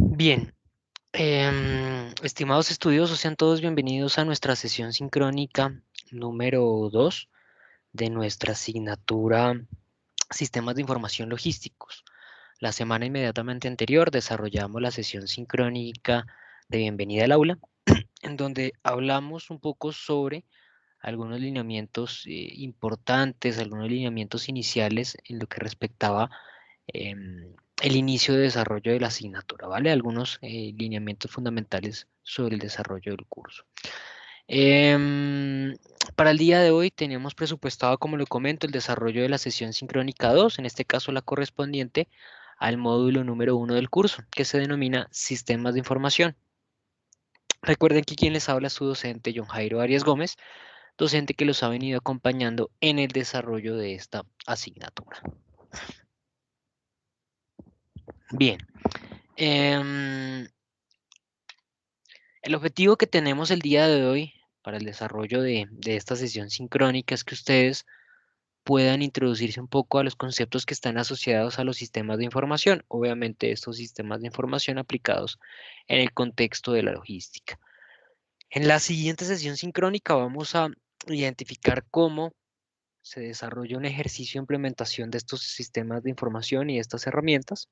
Bien, estimados estudiosos, sean todos bienvenidos a nuestra sesión sincrónica número 2 de nuestra asignatura Sistemas de Información Logísticos. La semana inmediatamente anterior desarrollamos la sesión sincrónica de bienvenida al aula, en donde hablamos un poco sobre algunos lineamientos importantes, algunos lineamientos iniciales en lo que respectaba el inicio de desarrollo de la asignatura, ¿vale? Algunos lineamientos fundamentales sobre el desarrollo del curso. Em, para el día de hoy tenemos presupuestado, como lo comento, el desarrollo de la sesión sincrónica 2, en este caso la correspondiente al módulo número 1 del curso, que se denomina Sistemas de Información. Recuerden que quien les habla es su docente John Jairo Arias Gómez, docente que los ha venido acompañando en el desarrollo de esta asignatura. Bien, em, el objetivo que tenemos el día de hoy para el desarrollo de esta sesión sincrónica es que ustedes puedan introducirse un poco a los conceptos que están asociados a los sistemas de información, obviamente estos sistemas de información aplicados en el contexto de la logística. En la siguiente sesión sincrónica vamos a identificar cómo se desarrolla un ejercicio de implementación de estos sistemas de información y estas herramientas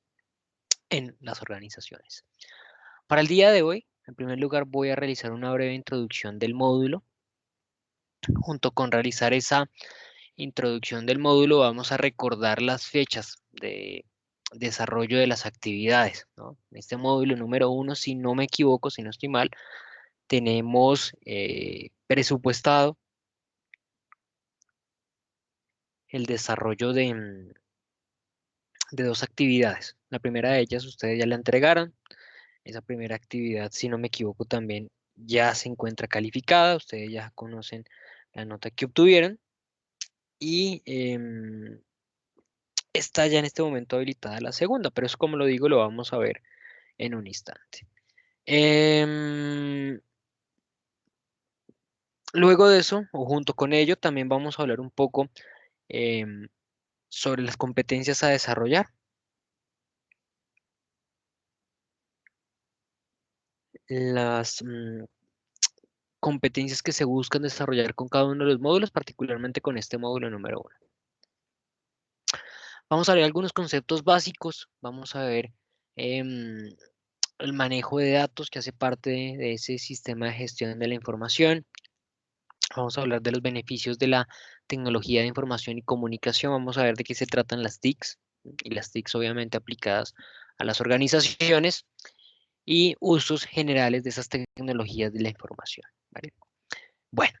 en las organizaciones. Para el día de hoy, en primer lugar, voy a realizar una breve introducción del módulo. Junto con realizar esa introducción del módulo, vamos a recordar las fechas de desarrollo de las actividades, ¿no? En este módulo número 1, si no me equivoco, si no estoy mal, tenemos presupuestado el desarrollo de dos actividades. La primera de ellas ustedes ya la entregaron. Esa primera actividad, si no me equivoco, también ya se encuentra calificada. Ustedes ya conocen la nota que obtuvieron. Y está ya en este momento habilitada la segunda, pero eso, como lo digo, lo vamos a ver en un instante. Em, Luego de eso, o junto con ello, también vamos a hablar un poco em, sobre las competencias a desarrollar. Las competencias que se buscan desarrollar con cada uno de los módulos, particularmente con este módulo número 1. Vamos a ver algunos conceptos básicos, vamos a ver em, el manejo de datos que hace parte de ese sistema de gestión de la información. Vamos a hablar de los beneficios de la tecnología de información y comunicación. Vamos a ver de qué se tratan las TICs y las TICs obviamente aplicadas a las organizaciones y usos generales de esas tecnologías de la información, ¿vale? Bueno,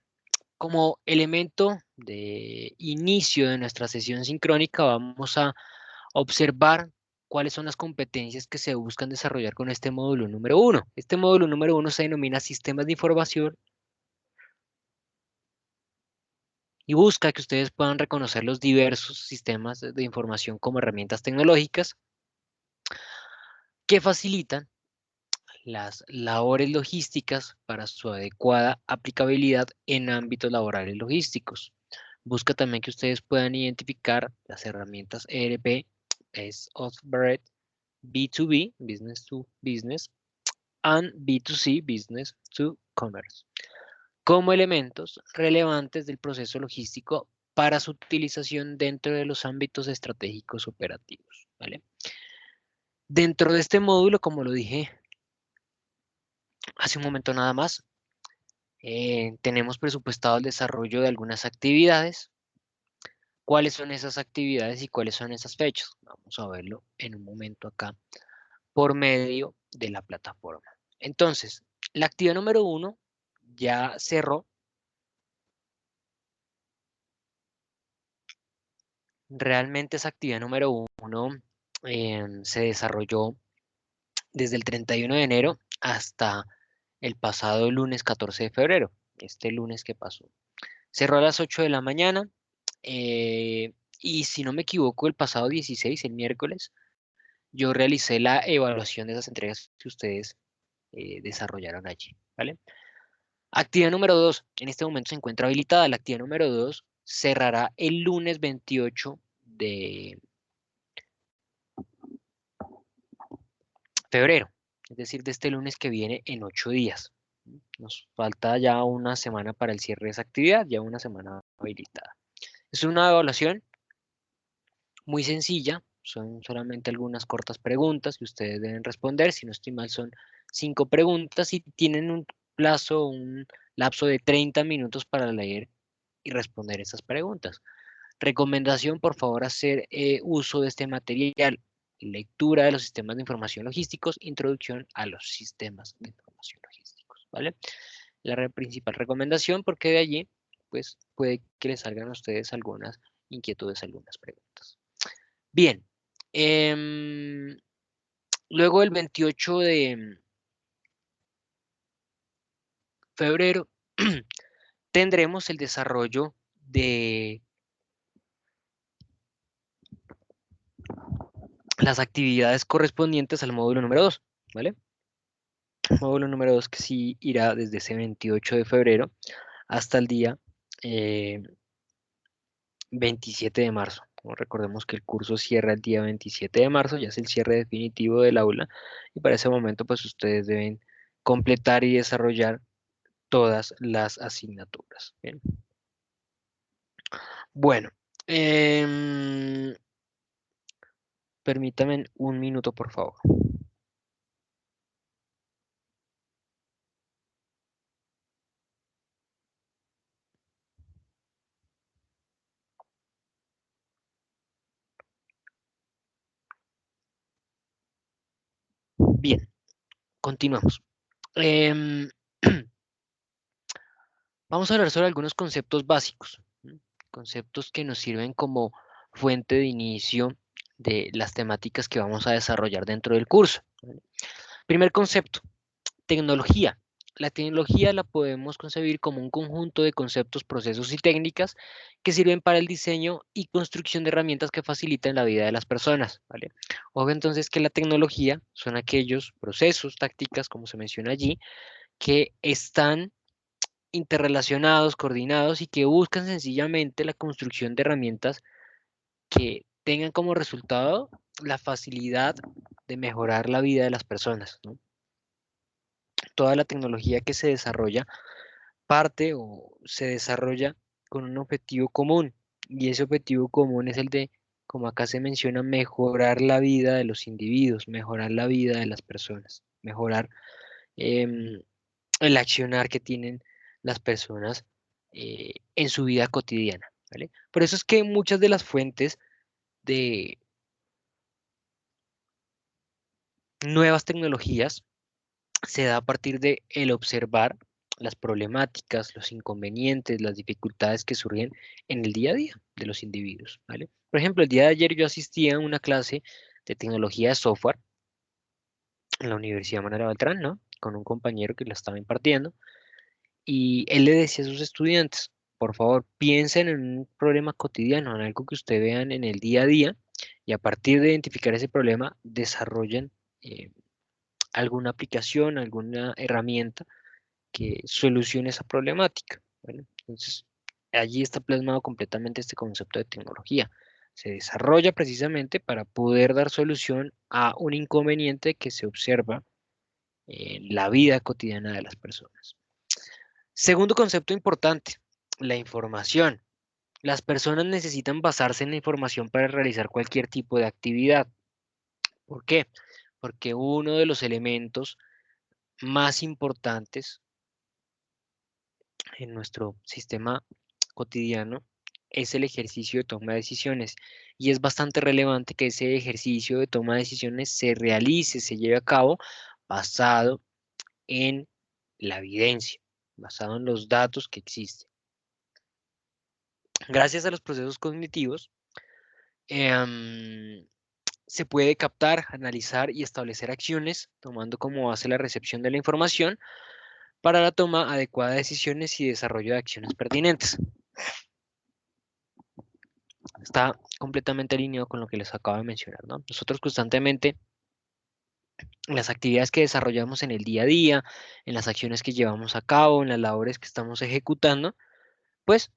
como elemento de inicio de nuestra sesión sincrónica, vamos a observar cuáles son las competencias que se buscan desarrollar con este módulo número 1. Este módulo número 1 se denomina Sistemas de Información y busca que ustedes puedan reconocer los diversos sistemas de información como herramientas tecnológicas que facilitan las labores logísticas para su adecuada aplicabilidad en ámbitos laborales logísticos. Busca también que ustedes puedan identificar las herramientas ERP, es Bread, B2B, Business to Business, and B2C, Business to Commerce, como elementos relevantes del proceso logístico para su utilización dentro de los ámbitos estratégicos operativos, ¿vale? Dentro de este módulo, como lo dije hace un momento nada más, tenemos presupuestado el desarrollo de algunas actividades. ¿Cuáles son esas actividades y cuáles son esas fechas? Vamos a verlo en un momento acá por medio de la plataforma. Entonces, la actividad número 1 ya cerró. Realmente esa actividad número 1 se desarrolló desde el 31 de enero hasta el pasado lunes 14 de febrero, este lunes que pasó. Cerró a las 8 de la mañana y si no me equivoco, el pasado 16, el miércoles, yo realicé la evaluación de esas entregas que ustedes desarrollaron allí, ¿vale? Actividad número 2, en este momento se encuentra habilitada. La actividad número 2 cerrará el lunes 28 de febrero. es decir, de este lunes que viene en 8 días. Nos falta ya una semana para el cierre de esa actividad, ya una semana habilitada. Es una evaluación muy sencilla, son solamente algunas cortas preguntas que ustedes deben responder. Si no estoy mal, son 5 preguntas y tienen un plazo, un lapso de 30 minutos para leer y responder esas preguntas. Recomendación, por favor, hacer uso de este material. Lectura de los sistemas de información logísticos, introducción a los sistemas de información logísticos, ¿vale? Principal recomendación, porque de allí, pues, puede que les salgan a ustedes algunas inquietudes, algunas preguntas. Bien, luego el 28 de febrero tendremos el desarrollo de las actividades correspondientes al módulo número 2, ¿vale? El módulo número 2 que sí irá desde ese 28 de febrero hasta el día 27 de marzo. Recordemos que el curso cierra el día 27 de marzo, ya es el cierre definitivo del aula y para ese momento pues ustedes deben completar y desarrollar todas las asignaturas. Bien. Bueno, permítame un minuto, por favor. Bien, continuamos. Em, Vamos a hablar sobre algunos conceptos básicos, conceptos que nos sirven como fuente de inicio de las temáticas que vamos a desarrollar dentro del curso. Primer concepto, tecnología. La tecnología la podemos concebir como un conjunto de conceptos, procesos y técnicas que sirven para el diseño y construcción de herramientas que facilitan la vida de las personas, ¿vale? Ojo entonces que la tecnología son aquellos procesos, tácticas, como se menciona allí, que están interrelacionados, coordinados y que buscan sencillamente la construcción de herramientas que tengan como resultado la facilidad de mejorar la vida de las personas, ¿no? Toda la tecnología que se desarrolla parte o se desarrolla con un objetivo común y ese objetivo común es el de, como acá se menciona, mejorar la vida de los individuos, mejorar la vida de las personas, mejorar em, el accionar que tienen las personas en su vida cotidiana, ¿vale? Por eso es que muchas de las fuentes de nuevas tecnologías se da a partir de el observar las problemáticas, los inconvenientes, las dificultades que surgen en el día a día de los individuos, ¿vale? Por ejemplo, el día de ayer yo asistí a una clase de tecnología de software en la Universidad Manuel Beltrán, ¿no? Con un compañero que la estaba impartiendo y él le decía a sus estudiantes, por favor, piensen en un problema cotidiano, en algo que ustedes vean en el día a día y a partir de identificar ese problema, desarrollen alguna aplicación, alguna herramienta que solucione esa problemática. Bueno, entonces, allí está plasmado completamente este concepto de tecnología. Se desarrolla precisamente para poder dar solución a un inconveniente que se observa en la vida cotidiana de las personas. Segundo concepto importante, la información. Las personas necesitan basarse en la información para realizar cualquier tipo de actividad. ¿Por qué? Porque uno de los elementos más importantes en nuestro sistema cotidiano es el ejercicio de toma de decisiones y es bastante relevante que ese ejercicio de toma de decisiones se realice, se lleve a cabo basado en la evidencia, basado en los datos que existen. Gracias a los procesos cognitivos, em, se puede captar, analizar y establecer acciones tomando como base la recepción de la información para la toma adecuada de decisiones y desarrollo de acciones pertinentes. Está completamente alineado con lo que les acabo de mencionar, ¿no? Nosotros constantemente en las actividades que desarrollamos en el día a día, en las acciones que llevamos a cabo, en las labores que estamos ejecutando, pues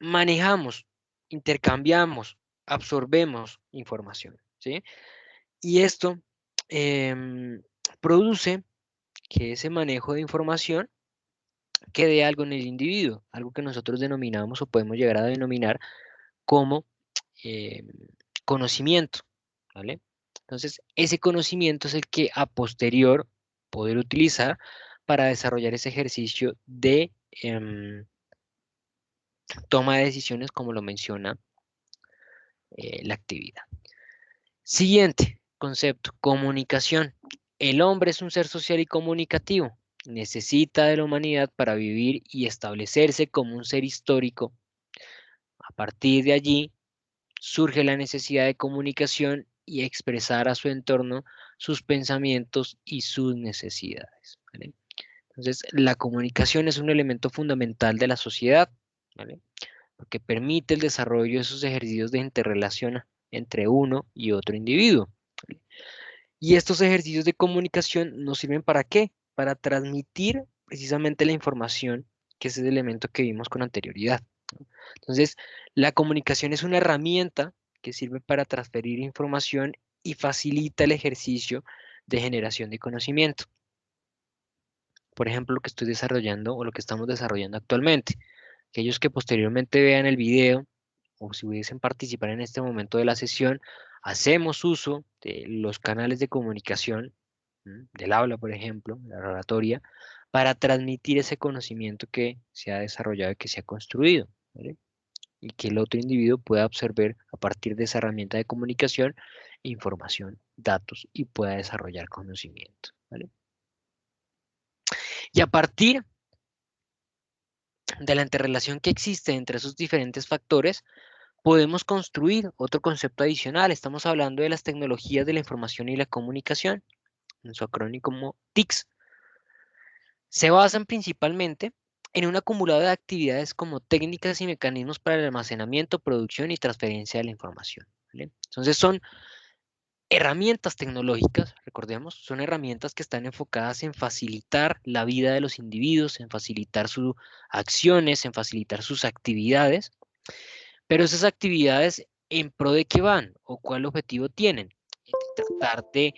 manejamos, intercambiamos, absorbemos información, ¿sí? Y esto em, produce que ese manejo de información quede algo en el individuo, algo que nosotros denominamos o podemos llegar a denominar como em, conocimiento, ¿vale? Entonces, ese conocimiento es el que a posterior poder utilizar para desarrollar ese ejercicio de toma de decisiones como lo menciona la actividad. Siguiente concepto, comunicación. El hombre es un ser social y comunicativo. Necesita de la humanidad para vivir y establecerse como un ser histórico. A partir de allí surge la necesidad de comunicación y expresar a su entorno sus pensamientos y sus necesidades, ¿vale? Entonces, la comunicación es un elemento fundamental de la sociedad, ¿vale? Porque permite el desarrollo de esos ejercicios de interrelación entre uno y otro individuo, ¿vale? Y estos ejercicios de comunicación nos sirven ¿para qué? Para transmitir precisamente la información, que es el elemento que vimos con anterioridad, ¿no? Entonces, la comunicación es una herramienta que sirve para transferir información y facilita el ejercicio de generación de conocimiento. Por ejemplo, lo que estoy desarrollando o lo que estamos desarrollando actualmente. Aquellos que posteriormente vean el video o si hubiesen participar en este momento de la sesión, hacemos uso de los canales de comunicación, del habla, por ejemplo, la oratoria, para transmitir ese conocimiento que se ha desarrollado y que se ha construido, ¿vale? Y que el otro individuo pueda absorber a partir de esa herramienta de comunicación información, datos y pueda desarrollar conocimiento, ¿vale? Y a partir de la interrelación que existe entre esos diferentes factores, podemos construir otro concepto adicional. Estamos hablando de las tecnologías de la información y la comunicación, en su acrónimo como TICS. Se basan principalmente en un acumulado de actividades como técnicas y mecanismos para el almacenamiento, producción y transferencia de la información, ¿vale? Entonces son herramientas tecnológicas, recordemos, son herramientas que están enfocadas en facilitar la vida de los individuos, en facilitar sus acciones, en facilitar sus actividades. Pero esas actividades, ¿en pro de qué van? ¿O cuál objetivo tienen? El de tratar de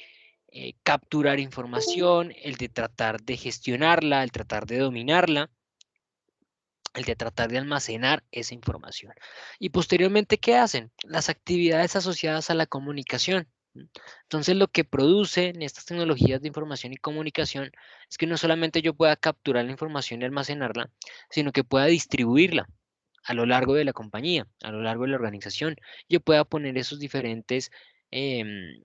capturar información, el de tratar de gestionarla, el tratar de dominarla, el de tratar de almacenar esa información. Y posteriormente, ¿qué hacen? Las actividades asociadas a la comunicación. Entonces, lo que producen estas tecnologías de información y comunicación es que no solamente yo pueda capturar la información y almacenarla, sino que pueda distribuirla a lo largo de la compañía, a lo largo de la organización. Yo pueda poner esos diferentes em,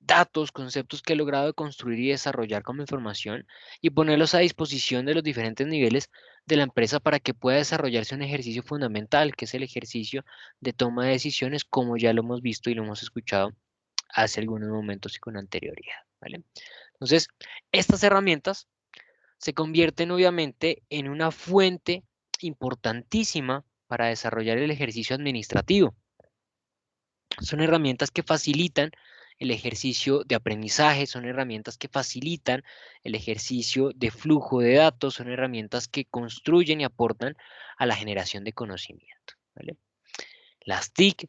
datos, conceptos que he logrado construir y desarrollar como información y ponerlos a disposición de los diferentes niveles de la empresa para que pueda desarrollarse un ejercicio fundamental, que es el ejercicio de toma de decisiones, como ya lo hemos visto y lo hemos escuchado hace algunos momentos y con anterioridad, ¿vale? Entonces, estas herramientas se convierten obviamente en una fuente importantísima para desarrollar el ejercicio administrativo. Son herramientas que facilitan el ejercicio de aprendizaje, son herramientas que facilitan el ejercicio de flujo de datos, son herramientas que construyen y aportan a la generación de conocimiento, ¿vale? Las TIC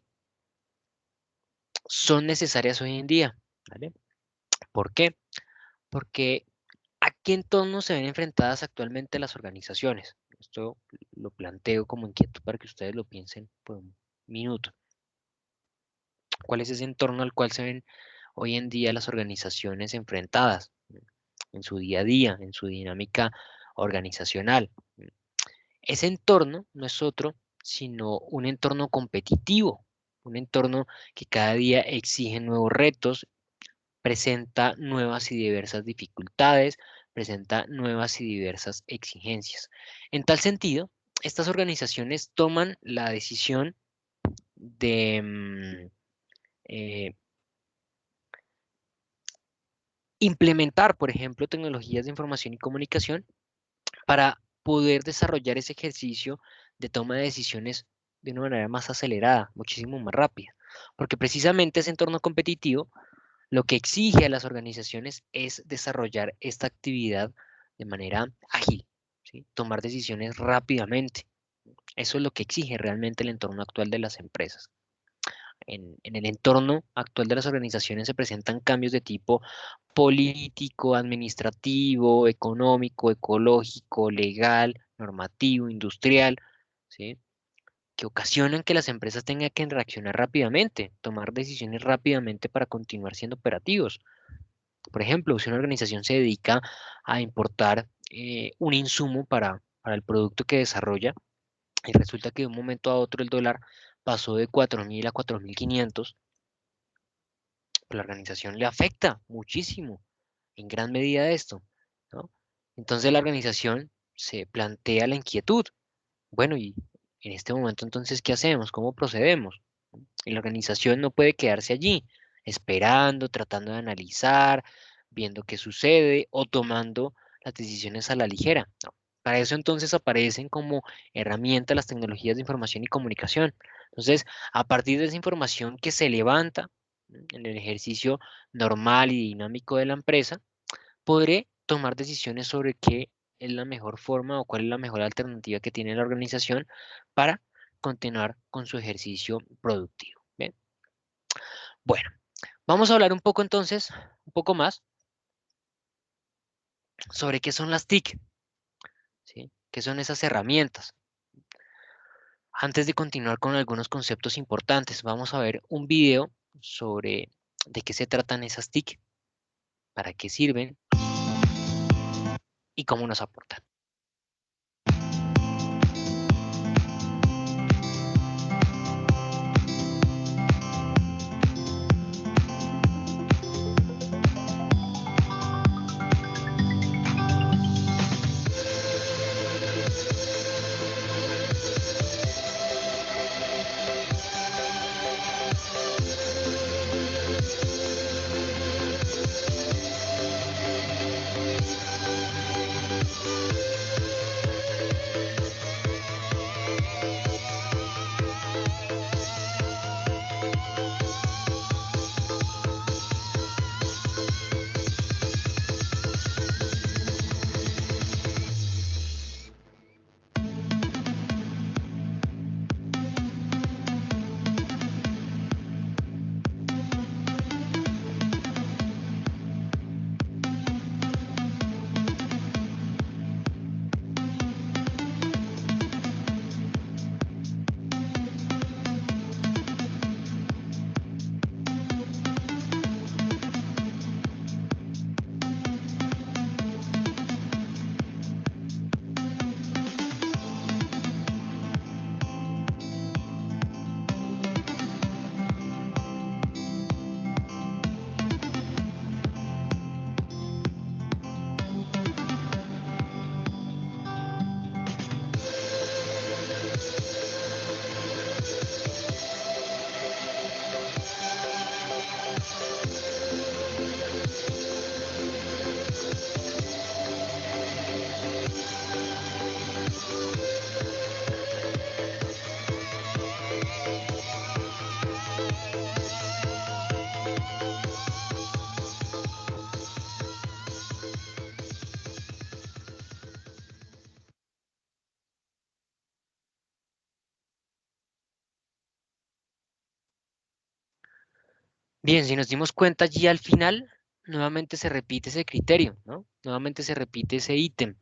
son necesarias hoy en día, ¿vale? ¿Por qué? Porque ¿a qué entornos se ven enfrentadas actualmente las organizaciones? Esto lo planteo como inquieto para que ustedes lo piensen por un minuto. ¿Cuál es ese entorno al cual se ven hoy en día las organizaciones enfrentadas en su día a día, en su dinámica organizacional? Ese entorno no es otro sino un entorno competitivo, un entorno que cada día exige nuevos retos, presenta nuevas y diversas dificultades, presenta nuevas y diversas exigencias. En tal sentido, estas organizaciones toman la decisión de eh, implementar, por ejemplo, tecnologías de información y comunicación para poder desarrollar ese ejercicio de toma de decisiones de una manera más acelerada, muchísimo más rápida, porque precisamente ese entorno competitivo lo que exige a las organizaciones es desarrollar esta actividad de manera ágil, ¿sí? Tomar decisiones rápidamente. Eso es lo que exige realmente el entorno actual de las empresas. en el entorno actual de las organizaciones se presentan cambios de tipo político, administrativo, económico, ecológico, legal, normativo, industrial, ¿sí? Que ocasionan que las empresas tengan que reaccionar rápidamente, tomar decisiones rápidamente para continuar siendo operativos. Por ejemplo, si una organización se dedica a importar un insumo para el producto que desarrolla y resulta que de un momento a otro el dólar pasó de 4.000 a 4.500, pues la organización le afecta muchísimo, en gran medida esto, ¿no? Entonces la organización se plantea la inquietud. Bueno, y en este momento entonces, ¿qué hacemos? ¿Cómo procedemos? Y la organización no puede quedarse allí, esperando, tratando de analizar, viendo qué sucede o tomando las decisiones a la ligera. No. Para eso entonces aparecen como herramientas las tecnologías de información y comunicación. Entonces, a partir de esa información que se levanta en el ejercicio normal y dinámico de la empresa, podré tomar decisiones sobre qué es la mejor forma o cuál es la mejor alternativa que tiene la organización para continuar con su ejercicio productivo. Bien, bueno, vamos a hablar un poco entonces, un poco más sobre qué son las TIC, ¿sí? ¿Qué son esas herramientas? Antes de continuar con algunos conceptos importantes, vamos a ver un video sobre de qué se tratan esas TIC, para qué sirven y cómo nos aportan. Bien, si nos dimos cuenta allí al final, nuevamente se repite ese criterio, ¿no? Nuevamente se repite ese ítem.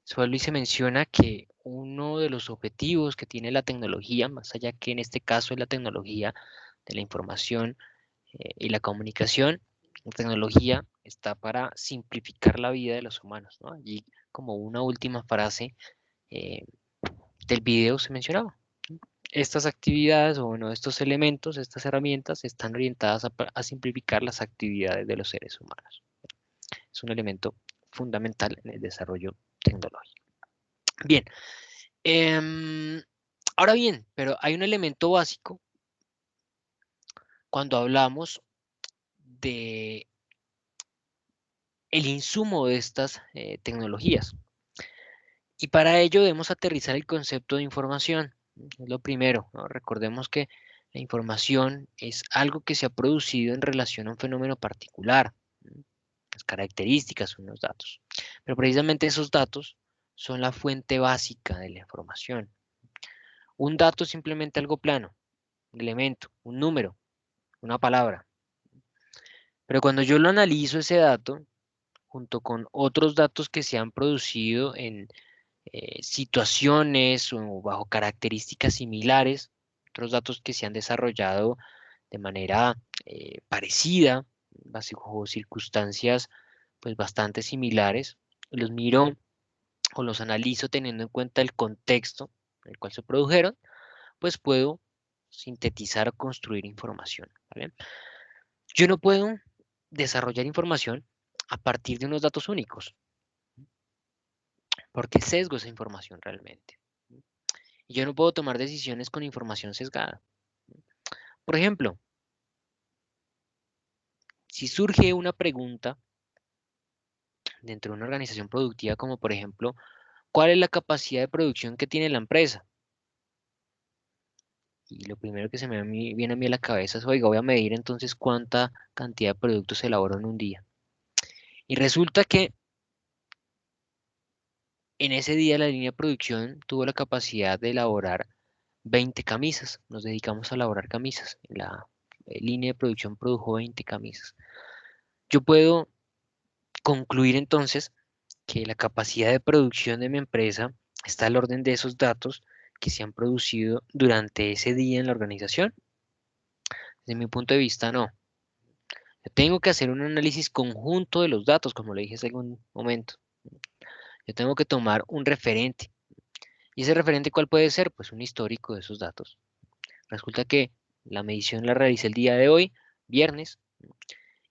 Solo y se menciona que uno de los objetivos que tiene la tecnología, más allá que en este caso es la tecnología de la información y la comunicación, la tecnología está para simplificar la vida de los humanos, ¿no? Allí como una última frase eh, del video se mencionaba. Estas actividades o bueno, estos elementos, estas herramientas están orientadas a simplificar las actividades de los seres humanos. Es un elemento fundamental en el desarrollo tecnológico. Bien, em, ahora bien, pero hay un elemento básico cuando hablamos de el insumo de estas tecnologías. Y para ello debemos aterrizar el concepto de información. Es lo primero, ¿no? Recordemos que la información es algo que se ha producido en relación a un fenómeno particular. Las características son los datos. Pero precisamente esos datos son la fuente básica de la información. Un dato es simplemente algo plano, un elemento, un número, una palabra. Pero cuando yo lo analizo ese dato, junto con otros datos que se han producido en situaciones o bajo características similares, otros datos que se han desarrollado de manera parecida, bajo circunstancias pues bastante similares, los miro o los analizo teniendo en cuenta el contexto en el cual se produjeron, pues puedo sintetizar o construir información, ¿vale? Yo no puedo desarrollar información a partir de unos datos únicos, porque sesgo esa información realmente. Y yo no puedo tomar decisiones con información sesgada. Por ejemplo, si surge una pregunta dentro de una organización productiva, como por ejemplo, ¿cuál es la capacidad de producción que tiene la empresa? Y lo primero que viene a mí a la cabeza es, oiga, voy a medir entonces cuánta cantidad de productos se elaboró en un día. Y resulta que en ese día la línea de producción tuvo la capacidad de elaborar 20 camisas. Nos dedicamos a elaborar camisas. La línea de producción produjo 20 camisas. Yo puedo concluir entonces que la capacidad de producción de mi empresa está al orden de esos datos que se han producido durante ese día en la organización. Desde mi punto de vista, no. Yo tengo que hacer un análisis conjunto de los datos, como le dije hace algún momento. Yo tengo que tomar un referente. ¿Y ese referente cuál puede ser? Pues un histórico de esos datos. Resulta que la medición la realicé el día de hoy, viernes,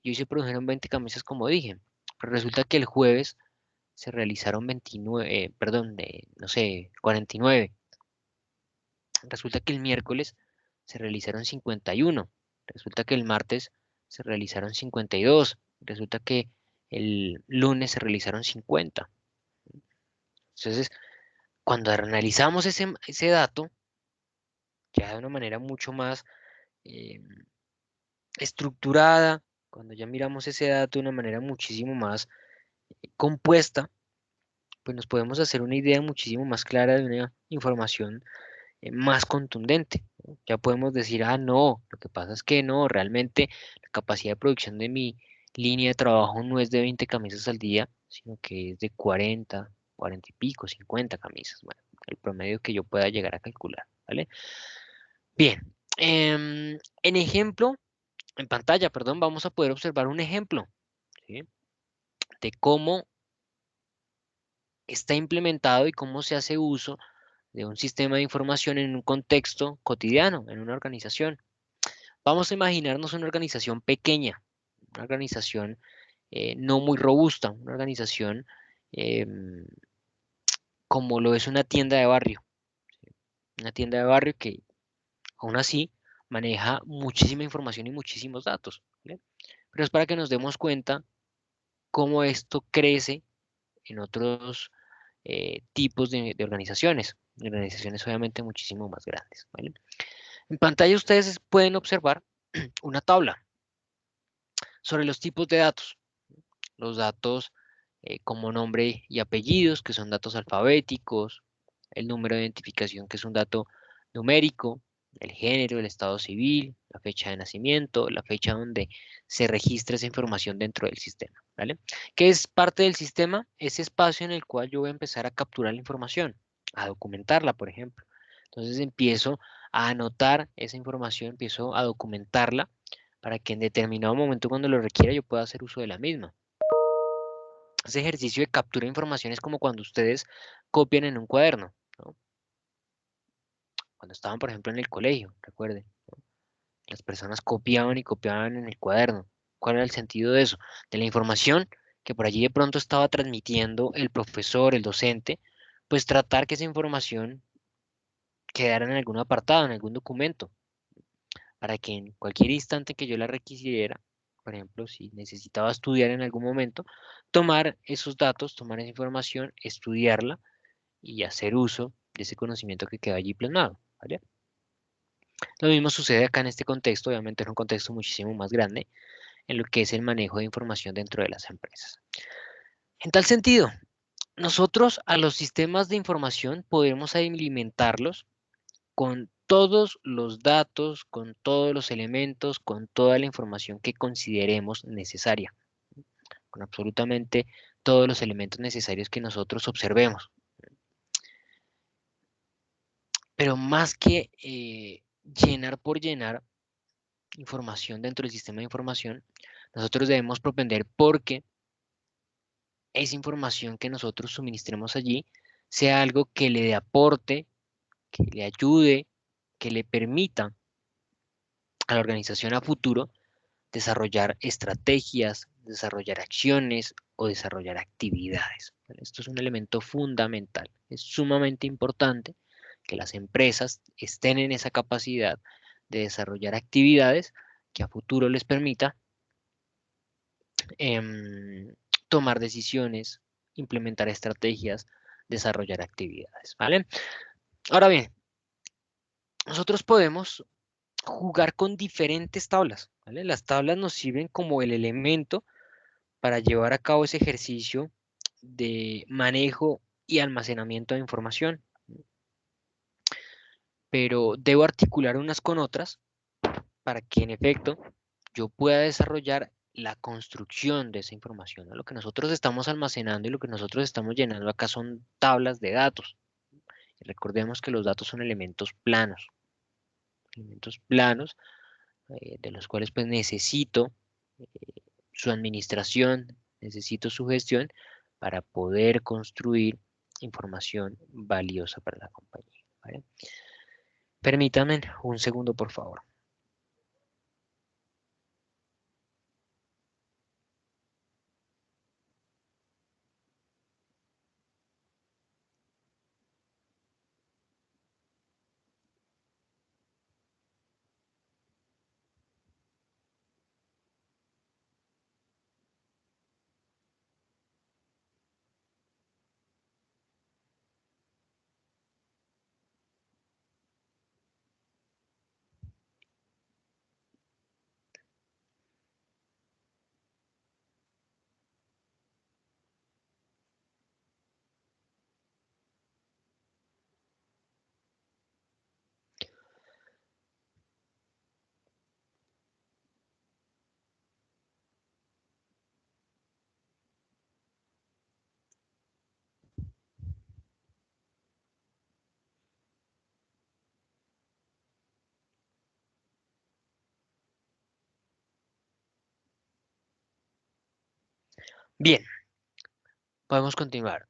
y hoy se produjeron 20 camisas como dije. Pero resulta que el jueves se realizaron 29, perdón, no sé, 49. Resulta que el miércoles se realizaron 51. Resulta que el martes se realizaron 52. Resulta que el lunes se realizaron 50. Entonces, cuando analizamos ese dato, ya de una manera mucho más eh, estructurada, cuando ya miramos ese dato de una manera muchísimo más compuesta, pues nos podemos hacer una idea muchísimo más clara de una información más contundente, ¿no? Ya podemos decir, ah, no, lo que pasa es que no, realmente la capacidad de producción de mi línea de trabajo no es de 20 camisas al día, sino que es de 40, 40 y pico, 50 camisas, bueno, el promedio que yo pueda llegar a calcular, ¿vale? Bien, en ejemplo, en pantalla, perdón, vamos a poder observar un ejemplo, ¿sí? De cómo está implementado y cómo se hace uso de un sistema de información en un contexto cotidiano, en una organización. Vamos a imaginarnos una organización pequeña, una organización no muy robusta, una organización em, como lo es una tienda de barrio. Una tienda de barrio que aún así maneja muchísima información y muchísimos datos, ¿vale? Pero es para que nos demos cuenta cómo esto crece en otros tipos de organizaciones obviamente muchísimo más grandes, ¿vale? En pantalla ustedes pueden observar una tabla sobre los tipos de datos. Los datos como nombre y apellidos, que son datos alfabéticos, el número de identificación, que es un dato numérico, el género, el estado civil, la fecha de nacimiento, la fecha donde se registra esa información dentro del sistema, ¿vale? ¿Qué es parte del sistema? Ese espacio en el cual yo voy a empezar a capturar la información, a documentarla, por ejemplo. Entonces empiezo a anotar esa información, empiezo a documentarla para que en determinado momento cuando lo requiera yo pueda hacer uso de la misma. Ese ejercicio de captura de información es como cuando ustedes copian en un cuaderno, ¿no? Cuando estaban, por ejemplo, en el colegio, recuerden, ¿no? Las personas copiaban y copiaban en el cuaderno. ¿Cuál era el sentido de eso? De la información que por allí de pronto estaba transmitiendo el profesor, el docente, pues tratar que esa información quedara en algún apartado, en algún documento, para que en cualquier instante que yo la requisiera, por ejemplo, si necesitaba estudiar en algún momento, tomar esos datos, tomar esa información, estudiarla y hacer uso de ese conocimiento que queda allí plasmado, ¿vale? Lo mismo sucede acá en este contexto, obviamente en un contexto muchísimo más grande, en lo que es el manejo de información dentro de las empresas. En tal sentido, nosotros a los sistemas de información podemos alimentarlos con todos los datos, con todos los elementos, con toda la información que consideremos necesaria, con absolutamente todos los elementos necesarios que nosotros observemos. Pero más que llenar por llenar información dentro del sistema de información, nosotros debemos propender porque esa información que nosotros suministremos allí sea algo que le dé aporte, que le ayude, que le permita a la organización a futuro desarrollar estrategias, desarrollar acciones o desarrollar actividades. ¿Vale? Esto es un elemento fundamental. Es sumamente importante que las empresas estén en esa capacidad de desarrollar actividades que a futuro les permita em, tomar decisiones, implementar estrategias, desarrollar actividades, ¿vale? Ahora bien, nosotros podemos jugar con diferentes tablas, ¿vale? Las tablas nos sirven como el elemento para llevar a cabo ese ejercicio de manejo y almacenamiento de información, pero debo articular unas con otras para que en efecto yo pueda desarrollar la construcción de esa información, ¿no? Lo que nosotros estamos almacenando y lo que nosotros estamos llenando acá son tablas de datos. Y recordemos que los datos son elementos planos de los cuales pues necesito eh, su administración, necesito su gestión para poder construir información valiosa para la compañía, ¿vale? Permítanme un segundo, por favor. Bien, podemos continuar.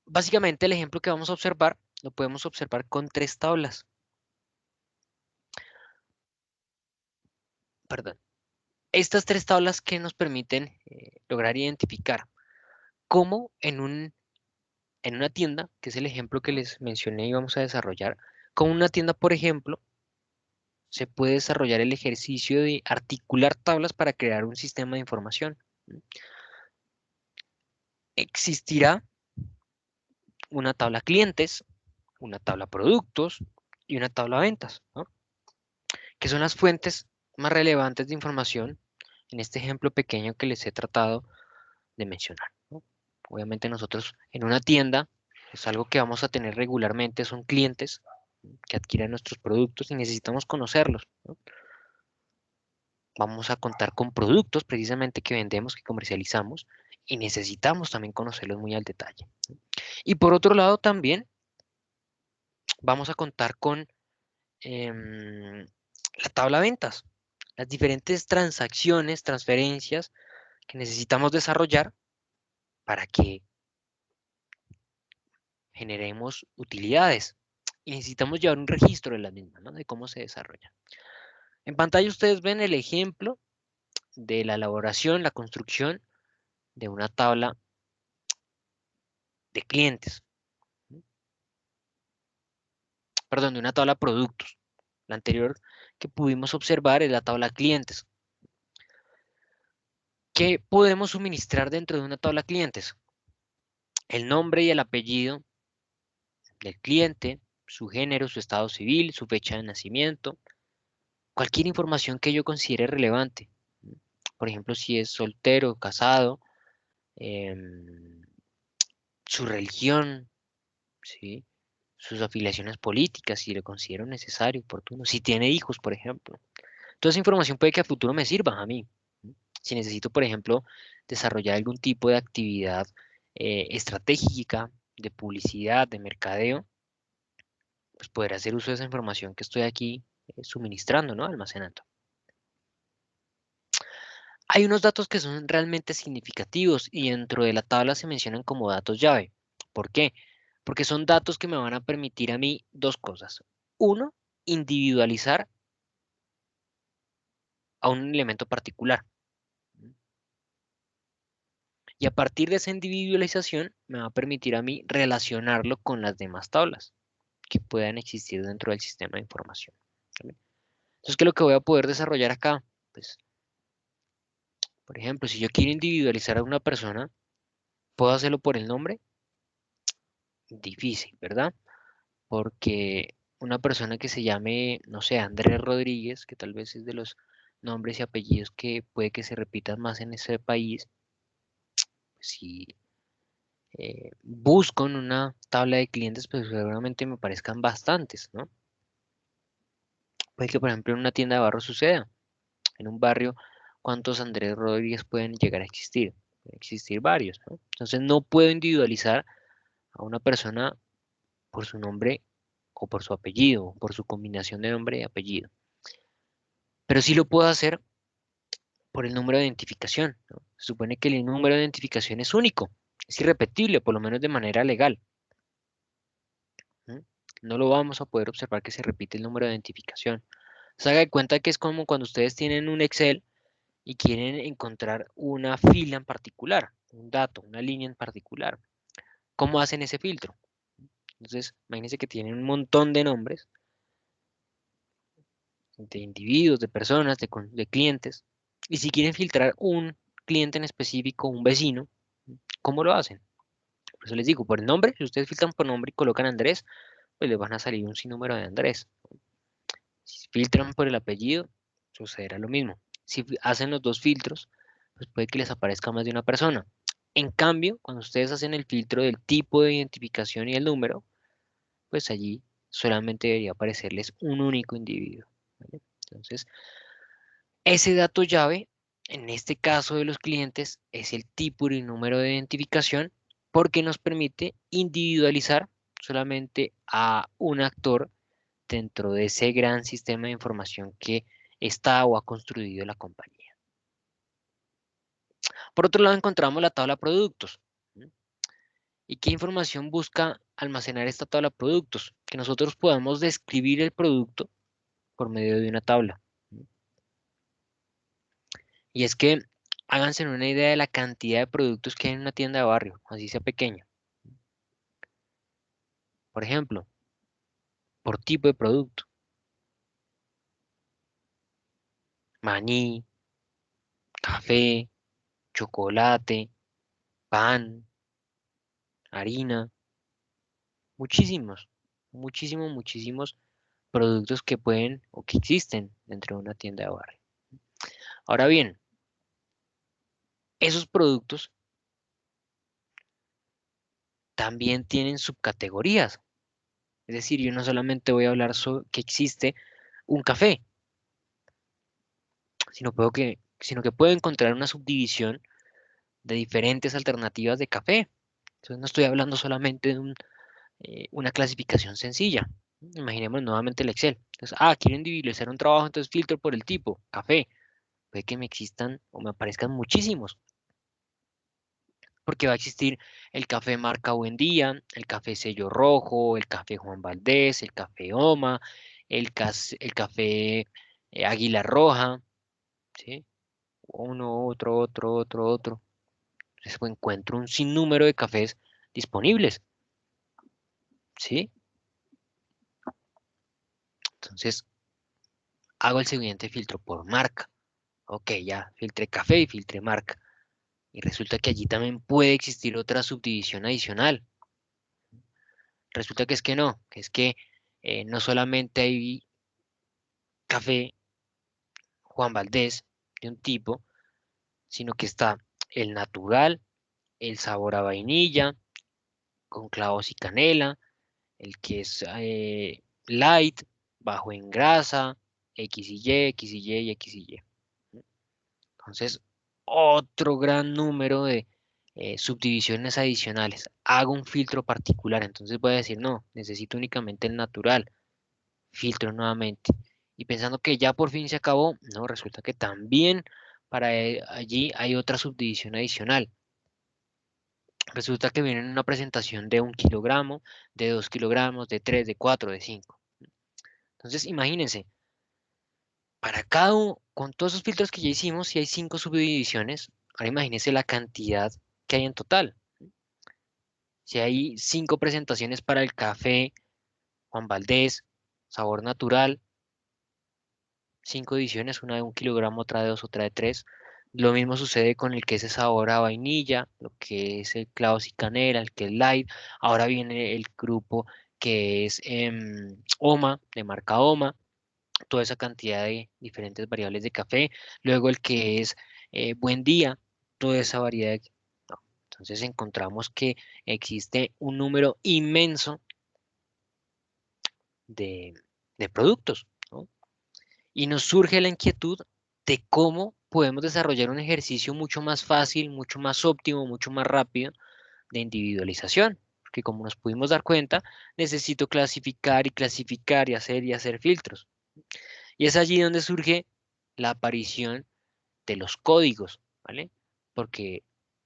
Básicamente el ejemplo que vamos a observar lo podemos observar con tres tablas. Perdón. Estas tres tablas que nos permiten lograr identificar cómo en una tienda, que es el ejemplo que les mencioné y vamos a desarrollar, como una tienda, por ejemplo, se puede desarrollar el ejercicio de articular tablas para crear un sistema de información. Existirá una tabla clientes, una tabla productos y una tabla ventas, ¿no? Que son las fuentes más relevantes de información en este ejemplo pequeño que les he tratado de mencionar, ¿no? Obviamente nosotros en una tienda, es algo que vamos a tener regularmente, son clientes que adquieren nuestros productos y necesitamos conocerlos, ¿no? Vamos a contar con productos precisamente que vendemos, que comercializamos y necesitamos también conocerlos muy al detalle. Y por otro lado también vamos a contar con la tabla de ventas, las diferentes transacciones, transferencias que necesitamos desarrollar para que generemos utilidades. Y necesitamos llevar un registro de las mismas, ¿no? De cómo se desarrolla. En pantalla ustedes ven el ejemplo de la elaboración, la construcción de una tabla de clientes, perdón, de una tabla de productos. La anterior que pudimos observar es la tabla clientes. ¿Qué podemos suministrar dentro de una tabla clientes? El nombre y el apellido del cliente, su género, su estado civil, su fecha de nacimiento, cualquier información que yo considere relevante. Por ejemplo, si es soltero, casado, em, su religión, ¿sí? sus afiliaciones políticas, si lo considero necesario, oportuno, si tiene hijos, por ejemplo. Toda esa información puede que a futuro me sirva a mí. Si necesito, por ejemplo, desarrollar algún tipo de actividad estratégica, de publicidad, de mercadeo, pues poder hacer uso de esa información que estoy aquí suministrando, ¿no? Almacenando. Hay unos datos que son realmente significativos y dentro de la tabla se mencionan como datos llave. ¿Por qué? Porque son datos que me van a permitir a mí dos cosas. Uno, individualizar a un elemento particular. Y a partir de esa individualización me va a permitir a mí relacionarlo con las demás tablas que puedan existir dentro del sistema de información. ¿Vale? Entonces, ¿qué es lo que voy a poder desarrollar acá? Pues, por ejemplo, si yo quiero individualizar a una persona, ¿puedo hacerlo por el nombre? Difícil, ¿verdad? Porque una persona que se llame, no sé, Andrés Rodríguez, que tal vez es de los nombres y apellidos que puede que se repitan más en ese país, pues si busco en una tabla de clientes, pues seguramente me parezcan bastantes, ¿no? Puede que, por ejemplo, en una tienda de barro suceda. En un barrio, ¿cuántos Andrés Rodríguez pueden llegar a existir? Pueden existir varios, ¿no? Entonces no puedo individualizar a una persona por su nombre o por su apellido, o por su combinación de nombre y apellido. Pero sí lo puedo hacer por el número de identificación, ¿no? Se supone que el número de identificación es único, es irrepetible, por lo menos de manera legal. ¿Mm? No lo vamos a poder observar que se repite el número de identificación. Se haga de cuenta que es como cuando ustedes tienen un Excel y quieren encontrar una fila en particular, un dato, una línea en particular. ¿Cómo hacen ese filtro? Entonces, imagínense que tienen un montón de nombres de individuos, de personas, de clientes, y si quieren filtrar un cliente en específico, un vecino, ¿cómo lo hacen? Por eso les digo, por el nombre, si ustedes filtran por nombre y colocan Andrés, pues les van a salir un sinnúmero de Andrés. Si filtran por el apellido, sucederá lo mismo. Si hacen los dos filtros, pues puede que les aparezca más de una persona. En cambio, cuando ustedes hacen el filtro del tipo de identificación y el número, pues allí solamente debería aparecerles un único individuo. ¿Vale? Entonces, ese dato llave, en este caso de los clientes, es el tipo y número de identificación porque nos permite individualizar solamente a un actor dentro de ese gran sistema de información que está o ha construido la compañía. Por otro lado, encontramos la tabla productos. ¿Mm? ¿Y qué información busca almacenar esta tabla productos? Que nosotros podamos describir el producto por medio de una tabla. ¿Mm? Y es que háganse una idea de la cantidad de productos que hay en una tienda de barrio, así sea pequeña. Por ejemplo, por tipo de producto. Maní, café, chocolate, pan, harina, muchísimos, muchísimos productos que pueden o que existen dentro de una tienda de barrio. Ahora bien, esos productos también tienen subcategorías. Es decir, yo no solamente voy a hablar sobre que existe un café, sino que puedo encontrar una subdivisión de diferentes alternativas de café. Entonces no estoy hablando solamente de una clasificación sencilla. Imaginemos nuevamente el Excel. Entonces, quiero individualizar un trabajo, entonces filtro por el tipo, café. Puede que me existan o me aparezcan muchísimos, porque va a existir el café marca Buen Día, el café Sello Rojo, el café Juan Valdés, el café Oma, el café Águila Roja, ¿sí? Uno, otro. Entonces pues, encuentro un sinnúmero de cafés disponibles, ¿sí? Entonces hago el siguiente filtro por marca. Ok, ya filtré café y filtré marca. Y resulta que allí también puede existir otra subdivisión adicional. Resulta que es que no, que es que no solamente hay café Juan Valdés de un tipo, sino que está el natural, el sabor a vainilla, con clavos y canela, el que es light, bajo en grasa, X y Y, X y Y y X y Y. Entonces, otro gran número de subdivisiones adicionales. Hago un filtro particular, entonces voy a decir, no, necesito únicamente el natural. Filtro nuevamente. Y pensando que ya por fin se acabó, no, resulta que también para allí hay otra subdivisión adicional. Resulta que viene en una presentación de 1 kilogramo, de 2 kilogramos, de 3, de 4, de 5. Entonces, imagínense, para cada uno, con todos esos filtros que ya hicimos, si hay 5 subdivisiones, ahora imagínense la cantidad que hay en total. Si hay 5 presentaciones para el café, Juan Valdés, sabor natural, 5 ediciones, una de 1 kilogramo, otra de 2, otra de 3. Lo mismo sucede con el que es sabor a vainilla, lo que es el clavos y canela, el que es light. Ahora viene el grupo que es Oma, de marca Oma, toda esa cantidad de diferentes variables de café. Luego el que es Buen Día, toda esa variedad. No. Entonces encontramos que existe un número inmenso de, de productos, ¿no? Y nos surge la inquietud de cómo podemos desarrollar un ejercicio mucho más fácil, mucho más óptimo, mucho más rápido de individualización. Porque como nos pudimos dar cuenta, necesito clasificar y clasificar y hacer filtros. Y es allí donde surge la aparición de los códigos, ¿vale? Porque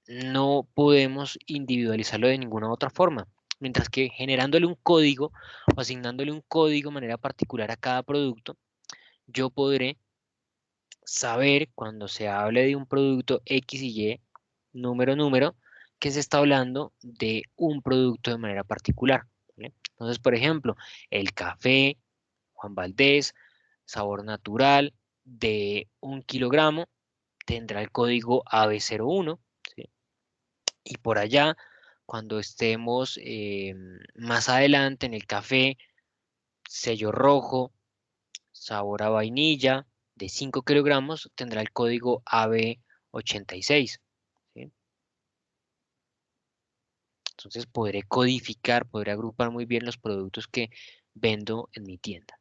no podemos individualizarlo de ninguna otra forma. Mientras que generándole un código o asignándole un código de manera particular a cada producto, yo podré saber cuando se hable de un producto X y Y, número, que se está hablando de un producto de manera particular, ¿vale? Entonces, por ejemplo, el café, Juan Valdés, sabor natural de 1 kilogramo, tendrá el código AB01, ¿sí? Y por allá, cuando estemos más adelante en el café, sello rojo, sabor a vainilla de 5 kilogramos tendrá el código AB86. ¿Sí? Entonces podré codificar, podré agrupar muy bien los productos que vendo en mi tienda.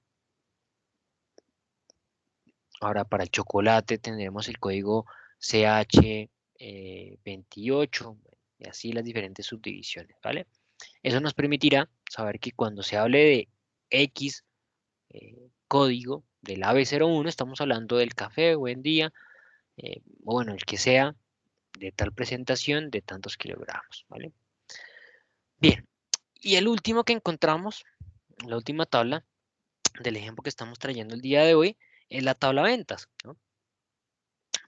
Ahora para el chocolate tendremos el código CH28 y así las diferentes subdivisiones, ¿vale? Eso nos permitirá saber que cuando se hable de X código del AB01, estamos hablando del café, buen día, bueno, el que sea, de tal presentación de tantos kilogramos, ¿vale? Bien, y el último que encontramos, la última tabla del ejemplo que estamos trayendo el día de hoy, es la tabla ventas, ¿no?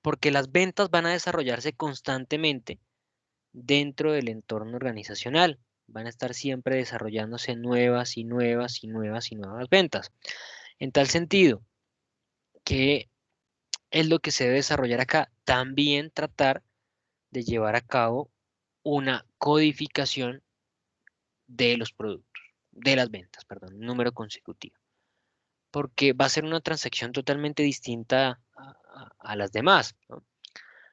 Porque las ventas van a desarrollarse constantemente dentro del entorno organizacional. Van a estar siempre desarrollándose nuevas y nuevas y nuevas y nuevas ventas. En tal sentido, que es lo que se debe desarrollar acá? También tratar de llevar a cabo una codificación de los productos, de las ventas, perdón, un número consecutivo, porque va a ser una transacción totalmente distinta a las demás, ¿no?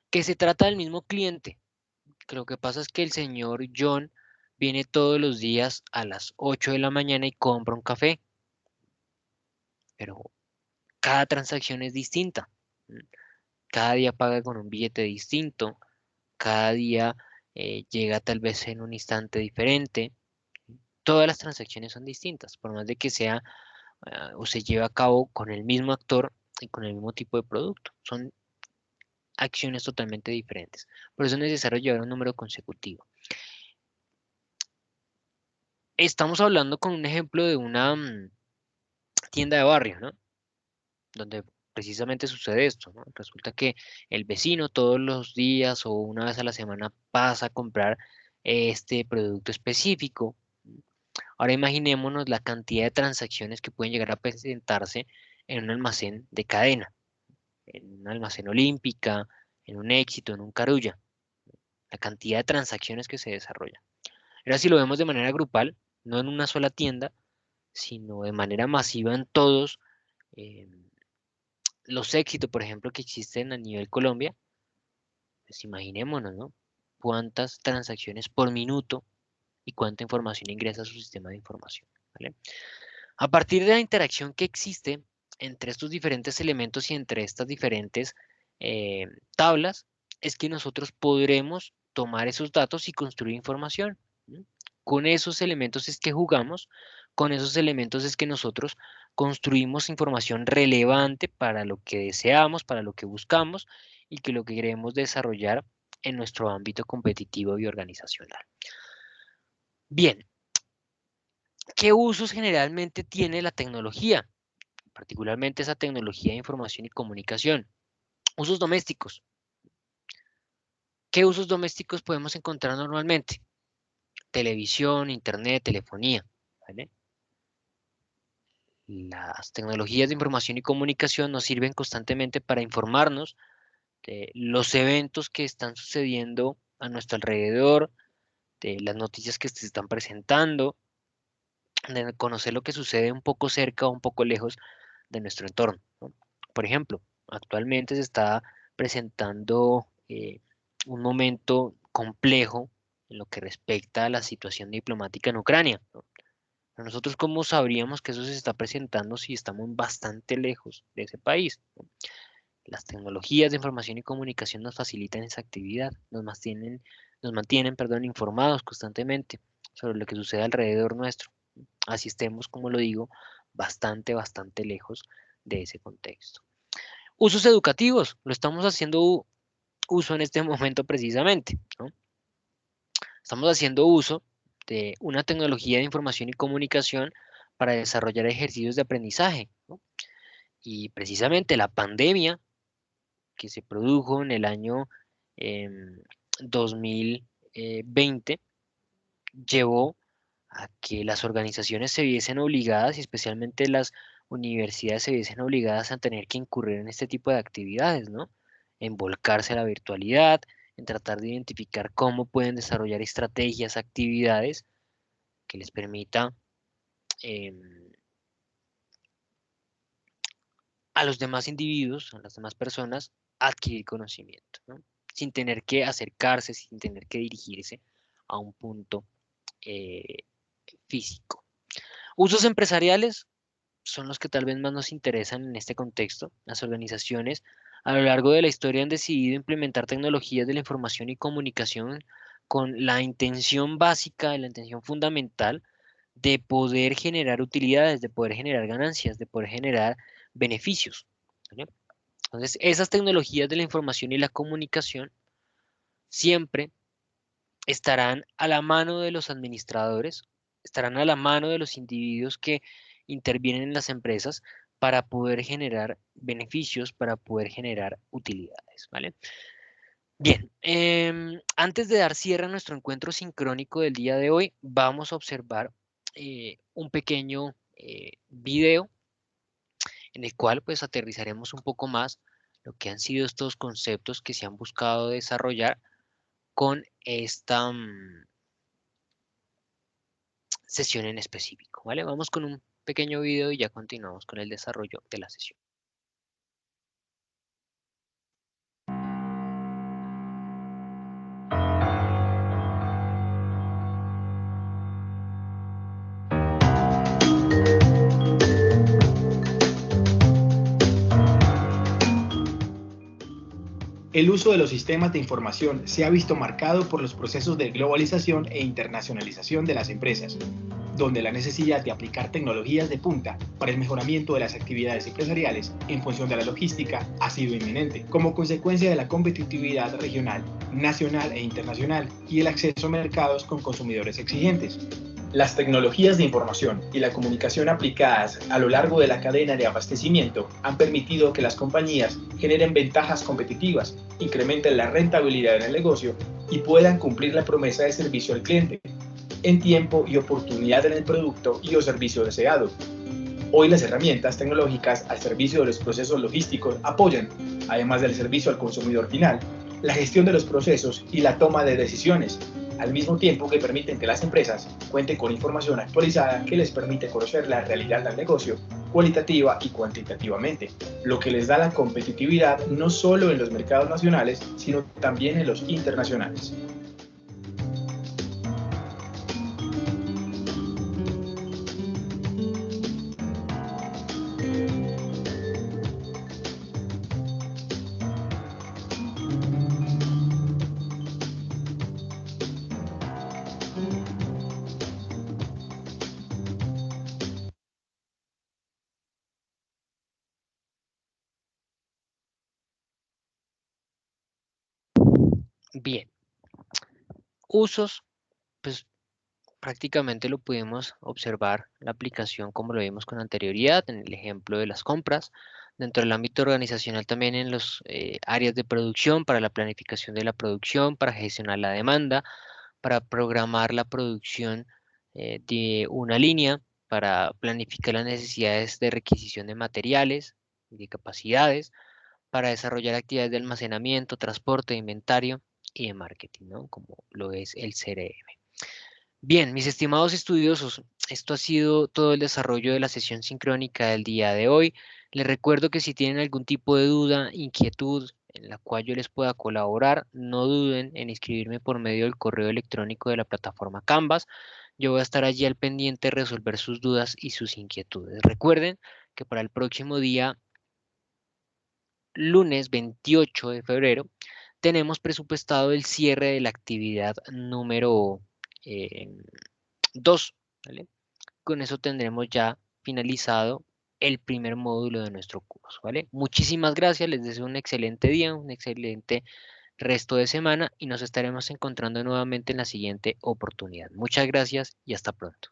Que se trata del mismo cliente, que lo que pasa es que el señor John viene todos los días a las 8 de la mañana y compra un café, pero cada transacción es distinta. Cada día paga con un billete distinto, cada día llega tal vez en un instante diferente. Todas las transacciones son distintas, por más de que sea o se lleve a cabo con el mismo actor y con el mismo tipo de producto. Son acciones totalmente diferentes. Por eso es necesario llevar un número consecutivo. Estamos hablando con un ejemplo de una tienda de barrio, ¿no? Donde precisamente sucede esto, ¿no? Resulta que el vecino todos los días o una vez a la semana pasa a comprar este producto específico. Ahora imaginémonos la cantidad de transacciones que pueden llegar a presentarse en un almacén de cadena, en un almacén Olímpica, en un Éxito, en un Carulla, la cantidad de transacciones que se desarrollan. Ahora si lo vemos de manera grupal, no en una sola tienda, sino de manera masiva en todos eh, los éxitos, por ejemplo, que existen a nivel Colombia, pues imaginémonos, ¿no? Cuántas transacciones por minuto y cuánta información ingresa a su sistema de información. ¿vale? A partir de la interacción que existe entre estos diferentes elementos y entre estas diferentes tablas, es que nosotros podremos tomar esos datos y construir información. ¿Sí? Con esos elementos es que jugamos, con esos elementos es que nosotros construimos información relevante para lo que deseamos, para lo que buscamos y que lo que queremos desarrollar en nuestro ámbito competitivo y organizacional. Bien, ¿qué usos generalmente tiene la tecnología? Particularmente esa tecnología de información y comunicación. Usos domésticos. ¿Qué usos domésticos podemos encontrar normalmente? Televisión, internet, telefonía. ¿Vale? Las tecnologías de información y comunicación nos sirven constantemente para informarnos de los eventos que están sucediendo a nuestro alrededor, de las noticias que se están presentando, de conocer lo que sucede un poco cerca o un poco lejos de nuestro entorno, ¿no? Por ejemplo, actualmente se está presentando un momento complejo en lo que respecta a la situación diplomática en Ucrania, ¿no? Pero nosotros, ¿cómo sabríamos que eso se está presentando si estamos bastante lejos de ese país, ¿no? Las tecnologías de información y comunicación nos facilitan esa actividad, nos mantienen, perdón, informados constantemente sobre lo que sucede alrededor nuestro. Así estemos, como lo digo, bastante lejos de ese contexto. Usos educativos, lo estamos haciendo uso en este momento precisamente, ¿no? Estamos haciendo uso de una tecnología de información y comunicación para desarrollar ejercicios de aprendizaje, ¿no? Y precisamente la pandemia que se produjo en el año 2020 llevó a que las organizaciones se viesen obligadas, y especialmente las universidades se viesen obligadas a tener que incurrir en este tipo de actividades, ¿no? En volcarse a la virtualidad, en tratar de identificar cómo pueden desarrollar estrategias, actividades que les permita em, a los demás individuos, a las demás personas, adquirir conocimiento, ¿no? Sin tener que acercarse, sin tener que dirigirse a un punto eh, físico. Usos empresariales son los que tal vez más nos interesan en este contexto. Las organizaciones a lo largo de la historia han decidido implementar tecnologías de la información y comunicación con la intención básica, la intención fundamental de poder generar utilidades, de poder generar ganancias, de poder generar beneficios, ¿vale? Entonces, esas tecnologías de la información y la comunicación siempre estarán a la mano de los administradores, estarán a la mano de los individuos que intervienen en las empresas para poder generar beneficios, para poder generar utilidades, ¿vale? Bien, antes de dar cierre a nuestro encuentro sincrónico del día de hoy, vamos a observar un pequeño video en el cual pues aterrizaremos un poco más lo que han sido estos conceptos que se han buscado desarrollar con esta sesión en específico, ¿vale? Vamos con un pequeño video y ya continuamos con el desarrollo de la sesión. El uso de los sistemas de información se ha visto marcado por los procesos de globalización e internacionalización de las empresas, donde la necesidad de aplicar tecnologías de punta para el mejoramiento de las actividades empresariales en función de la logística ha sido inminente, como consecuencia de la competitividad regional, nacional e internacional y el acceso a mercados con consumidores exigentes. Las tecnologías de información y la comunicación aplicadas a lo largo de la cadena de abastecimiento han permitido que las compañías generen ventajas competitivas, incrementen la rentabilidad en el negocio y puedan cumplir la promesa de servicio al cliente en tiempo y oportunidad en el producto y o servicio deseado. Hoy las herramientas tecnológicas al servicio de los procesos logísticos apoyan, además del servicio al consumidor final, la gestión de los procesos y la toma de decisiones, al mismo tiempo que permiten que las empresas cuenten con información actualizada que les permite conocer la realidad del negocio cualitativa y cuantitativamente, lo que les da la competitividad no solo en los mercados nacionales, sino también en los internacionales. Bien, usos, pues prácticamente lo pudimos observar la aplicación como lo vimos con anterioridad en el ejemplo de las compras. Dentro del ámbito organizacional también en las áreas de producción, para la planificación de la producción, para gestionar la demanda, para programar la producción de una línea, para planificar las necesidades de requisición de materiales y de capacidades, para desarrollar actividades de almacenamiento, transporte, de inventario y de marketing, ¿no? Como lo es el CRM. Bien, mis estimados estudiosos, esto ha sido todo el desarrollo de la sesión sincrónica del día de hoy. Les recuerdo que si tienen algún tipo de duda, inquietud en la cual yo les pueda colaborar, no duden en escribirme por medio del correo electrónico de la plataforma Canvas. Yo voy a estar allí al pendiente de resolver sus dudas y sus inquietudes. Recuerden que para el próximo día, lunes 28 de febrero, tenemos presupuestado el cierre de la actividad número eh, 2, ¿vale? Con eso tendremos ya finalizado el primer módulo de nuestro curso, ¿vale? Muchísimas gracias, les deseo un excelente día, un excelente resto de semana y nos estaremos encontrando nuevamente en la siguiente oportunidad. Muchas gracias y hasta pronto.